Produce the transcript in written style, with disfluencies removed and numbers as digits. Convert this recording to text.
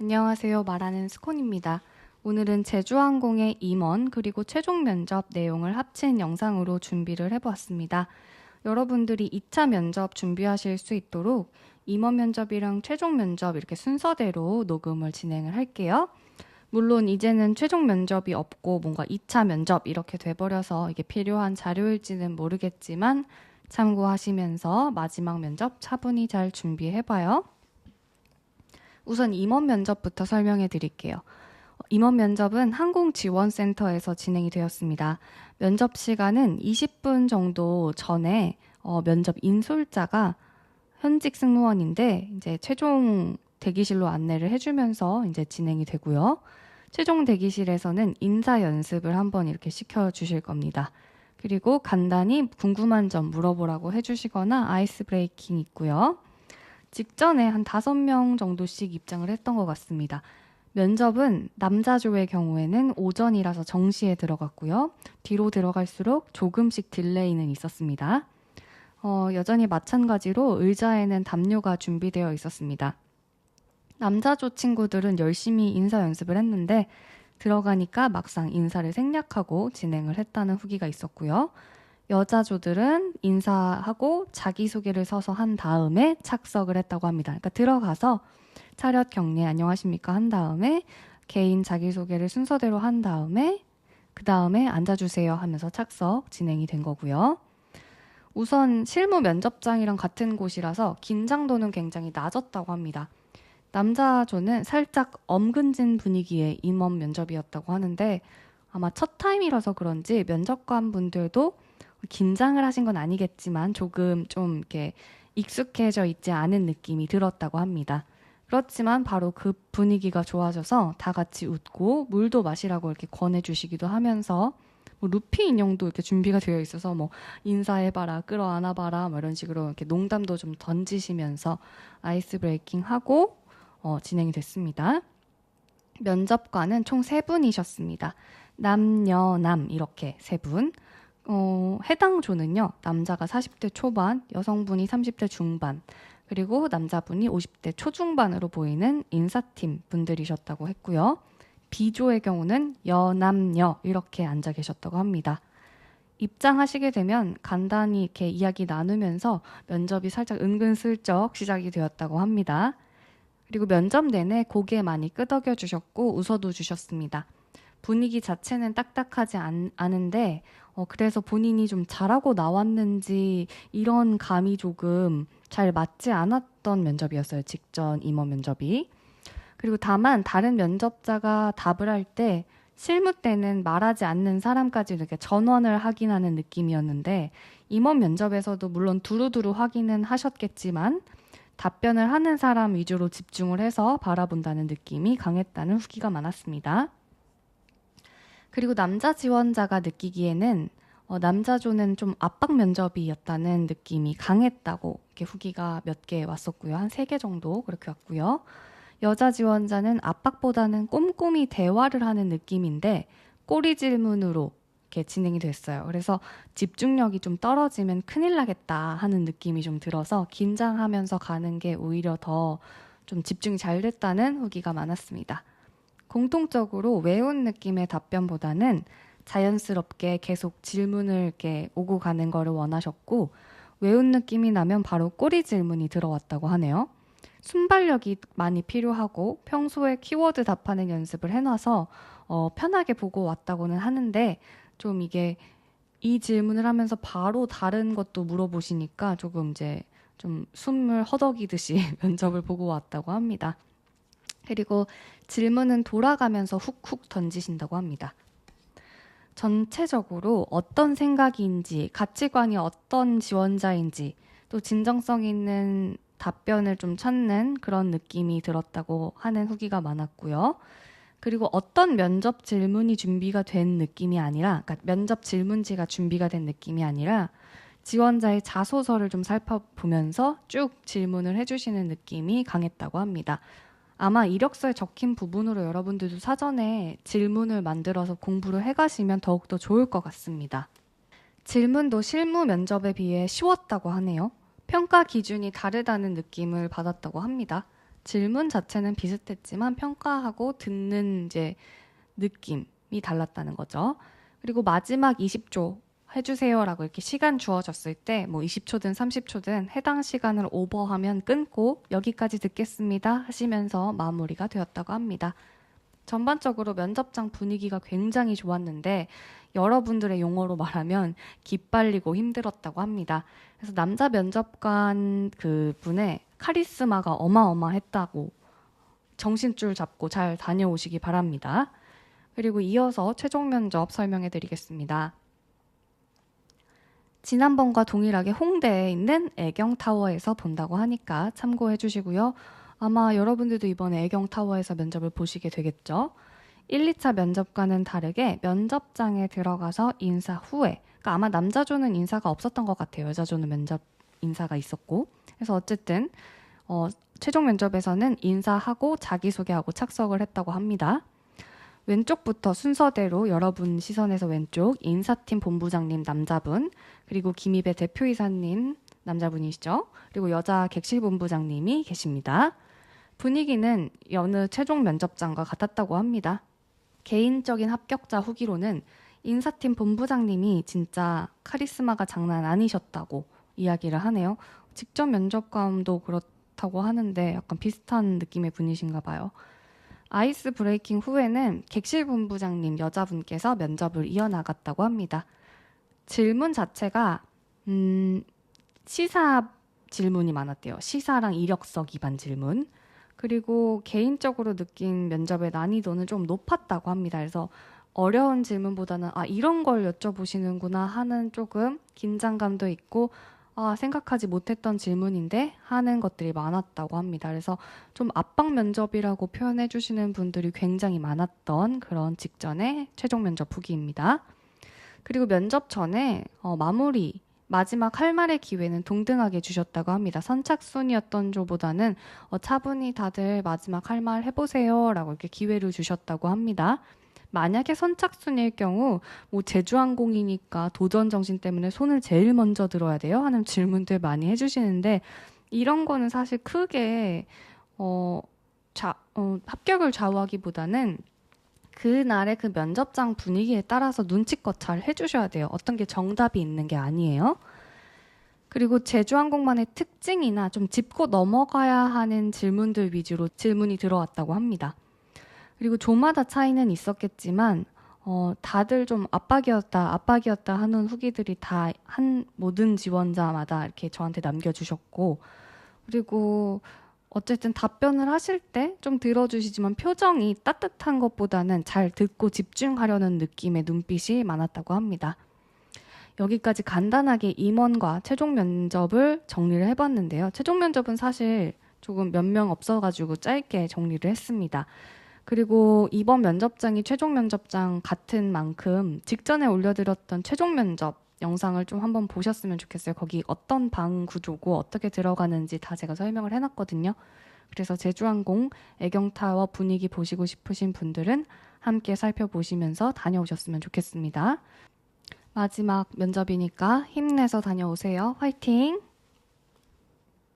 안녕하세요. 말하는 스콘입니다. 오늘은 제주항공의 임원 그리고 최종 면접 내용을 합친 영상으로 준비를 해보았습니다. 여러분들이 2차 면접 준비하실 수 있도록 임원 면접이랑 최종 면접 이렇게 순서대로 녹음을 진행을 할게요. 물론 이제는 최종 면접이 없고 뭔가 2차 면접 이렇게 돼버려서 이게 필요한 자료일지는 모르겠지만 참고하시면서 마지막 면접 차분히 잘 준비해봐요. 우선 임원 면접부터 설명해 드릴게요. 임원 면접은 항공지원센터에서 진행이 되었습니다. 면접 시간은 20분 정도 전에 면접 인솔자가 현직 승무원인데 이제 최종 대기실로 안내를 해주면서 이제 진행이 되고요. 최종 대기실에서는 인사 연습을 한번 이렇게 시켜주실 겁니다. 그리고 간단히 궁금한 점 물어보라고 해주시거나 아이스 브레이킹 있고요. 직전에 한 5명 정도씩 입장을 했던 것 같습니다. 면접은 남자조의 경우에는 오전이라서 정시에 들어갔고요. 뒤로 들어갈수록 조금씩 딜레이는 있었습니다. 여전히 마찬가지로 의자에는 담요가 준비되어 있었습니다. 남자조 친구들은 열심히 인사 연습을 했는데 들어가니까 막상 인사를 생략하고 진행을 했다는 후기가 있었고요. 여자조들은 인사하고 자기소개를 서서 한 다음에 착석을 했다고 합니다. 그러니까 들어가서 차렷 경례 안녕하십니까 한 다음에 개인 자기소개를 순서대로 한 다음에 그 다음에 앉아주세요 하면서 착석 진행이 된 거고요. 우선 실무 면접장이랑 같은 곳이라서 긴장도는 굉장히 낮았다고 합니다. 남자조는 살짝 엄근진 분위기의 임원 면접이었다고 하는데 아마 첫 타임이라서 그런지 면접관 분들도 긴장을 하신 건 아니겠지만 조금 좀 이렇게 익숙해져 있지 않은 느낌이 들었다고 합니다. 그렇지만 바로 그 분위기가 좋아져서 다 같이 웃고 물도 마시라고 이렇게 권해주시기도 하면서 뭐 루피 인형도 이렇게 준비가 되어 있어서 뭐 인사해봐라, 끌어안아봐라 뭐 이런 식으로 이렇게 농담도 좀 던지시면서 아이스 브레이킹 하고 진행이 됐습니다. 면접관은 총 3분이셨습니다. 남녀남 이렇게 3분. 해당 조는요, 남자가 40대 초반, 여성분이 30대 중반, 그리고 남자분이 50대 초중반으로 보이는 인사팀 분들이셨다고 했고요. B조의 경우는 여남여 이렇게 앉아 계셨다고 합니다. 입장하시게 되면 간단히 이렇게 이야기 나누면서 면접이 살짝 은근슬쩍 시작이 되었다고 합니다. 그리고 면접 내내 고개 많이 끄덕여 주셨고 웃어도 주셨습니다. 분위기 자체는 딱딱하지 않은데 그래서 본인이 좀 잘하고 나왔는지 이런 감이 조금 잘 맞지 않았던 면접이었어요. 직전 임원 면접이. 그리고 다만 다른 면접자가 답을 할 때 실무 때는 말하지 않는 사람까지 이렇게 전원을 확인하는 느낌이었는데 임원 면접에서도 물론 두루두루 확인은 하셨겠지만 답변을 하는 사람 위주로 집중을 해서 바라본다는 느낌이 강했다는 후기가 많았습니다. 그리고 남자 지원자가 느끼기에는 남자조는 좀 압박 면접이었다는 느낌이 강했다고 이렇게 후기가 몇 개 왔었고요. 한 3개 정도 그렇게 왔고요. 여자 지원자는 압박보다는 꼼꼼히 대화를 하는 느낌인데 꼬리 질문으로 이렇게 진행이 됐어요. 그래서 집중력이 좀 떨어지면 큰일 나겠다 하는 느낌이 좀 들어서 긴장하면서 가는 게 오히려 더 좀 집중이 잘 됐다는 후기가 많았습니다. 공통적으로 외운 느낌의 답변보다는 자연스럽게 계속 질문을 이렇게 오고 가는 거를 원하셨고 외운 느낌이 나면 바로 꼬리 질문이 들어왔다고 하네요. 순발력이 많이 필요하고 평소에 키워드 답하는 연습을 해놔서 편하게 보고 왔다고는 하는데 좀 이게 이 질문을 하면서 바로 다른 것도 물어보시니까 조금 이제 좀 숨을 허덕이듯이 면접을 보고 왔다고 합니다. 그리고 질문은 돌아가면서 훅훅 던지신다고 합니다. 전체적으로 어떤 생각인지, 가치관이 어떤 지원자인지, 또 진정성 있는 답변을 좀 찾는 그런 느낌이 들었다고 하는 후기가 많았고요. 그리고 어떤 면접 질문이 준비가 된 느낌이 아니라, 그러니까 면접 질문지가 준비가 된 느낌이 아니라 지원자의 자소서를 좀 살펴보면서 쭉 질문을 해주시는 느낌이 강했다고 합니다. 아마 이력서에 적힌 부분으로 여러분들도 사전에 질문을 만들어서 공부를 해가시면 더욱더 좋을 것 같습니다. 질문도 실무 면접에 비해 쉬웠다고 하네요. 평가 기준이 다르다는 느낌을 받았다고 합니다. 질문 자체는 비슷했지만 평가하고 듣는 이제 느낌이 달랐다는 거죠. 그리고 마지막 20초 해주세요라고 이렇게 시간 주어졌을 때 뭐 20초든 30초든 해당 시간을 오버하면 끊고 여기까지 듣겠습니다 하시면서 마무리가 되었다고 합니다. 전반적으로 면접장 분위기가 굉장히 좋았는데 여러분들의 용어로 말하면 기빨리고 힘들었다고 합니다. 그래서 남자 면접관 그분의 카리스마가 어마어마했다고 정신줄 잡고 잘 다녀오시기 바랍니다. 그리고 이어서 최종 면접 설명해 드리겠습니다. 지난번과 동일하게 홍대에 있는 애경타워에서 본다고 하니까 참고해 주시고요. 아마 여러분들도 이번에 애경타워에서 면접을 보시게 되겠죠. 1, 2차 면접과는 다르게 면접장에 들어가서 인사 후에, 그러니까 아마 남자조는 인사가 없었던 것 같아요. 여자조는 면접 인사가 있었고. 그래서 어쨌든 최종 면접에서는 인사하고 자기소개하고 착석을 했다고 합니다. 왼쪽부터 순서대로 여러분 시선에서 왼쪽 인사팀 본부장님 남자분, 그리고 김입의 대표이사님 남자분이시죠. 그리고 여자 객실본부장님이 계십니다. 분위기는 여느 최종 면접장과 같았다고 합니다. 개인적인 합격자 후기로는 인사팀 본부장님이 진짜 카리스마가 장난 아니셨다고 이야기를 하네요. 직접 면접관도 그렇다고 하는데 약간 비슷한 느낌의 분이신가 봐요. 아이스 브레이킹 후에는 객실 본부장님 여자분께서 면접을 이어나갔다고 합니다. 질문 자체가 시사 질문이 많았대요. 시사랑 이력서 기반 질문. 그리고 개인적으로 느낀 면접의 난이도는 좀 높았다고 합니다. 그래서 어려운 질문보다는 이런 걸 여쭤보시는구나 하는 조금 긴장감도 있고 생각하지 못했던 질문인데 하는 것들이 많았다고 합니다. 그래서 좀 압박 면접이라고 표현해 주시는 분들이 굉장히 많았던 그런 직전의 최종 면접 후기입니다. 그리고 면접 전에 마지막 할 말의 기회는 동등하게 주셨다고 합니다. 선착순이었던 조보다는 차분히 다들 마지막 할 말 해보세요 라고 이렇게 기회를 주셨다고 합니다. 만약에 선착순일 경우 제주항공이니까 도전 정신 때문에 손을 제일 먼저 들어야 돼요 하는 질문들 많이 해주시는데 이런 거는 사실 크게 합격을 좌우하기보다는 그날의 그 면접장 분위기에 따라서 눈치껏 잘 해주셔야 돼요. 어떤 게 정답이 있는 게 아니에요. 그리고 제주항공만의 특징이나 좀 짚고 넘어가야 하는 질문들 위주로 질문이 들어왔다고 합니다. 그리고 조마다 차이는 있었겠지만 다들 좀 압박이었다 하는 후기들이 다 모든 지원자마다 이렇게 저한테 남겨주셨고 그리고 어쨌든 답변을 하실 때 좀 들어주시지만 표정이 따뜻한 것보다는 잘 듣고 집중하려는 느낌의 눈빛이 많았다고 합니다. 여기까지 간단하게 임원과 최종 면접을 정리를 해봤는데요. 최종 면접은 사실 조금 몇 명 없어가지고 짧게 정리를 했습니다. 그리고 이번 면접장이 최종 면접장 같은 만큼 직전에 올려드렸던 최종 면접 영상을 좀 한번 보셨으면 좋겠어요. 거기 어떤 방 구조고 어떻게 들어가는지 다 제가 설명을 해놨거든요. 그래서 제주항공 애경타워 분위기 보시고 싶으신 분들은 함께 살펴보시면서 다녀오셨으면 좋겠습니다. 마지막 면접이니까 힘내서 다녀오세요. 화이팅!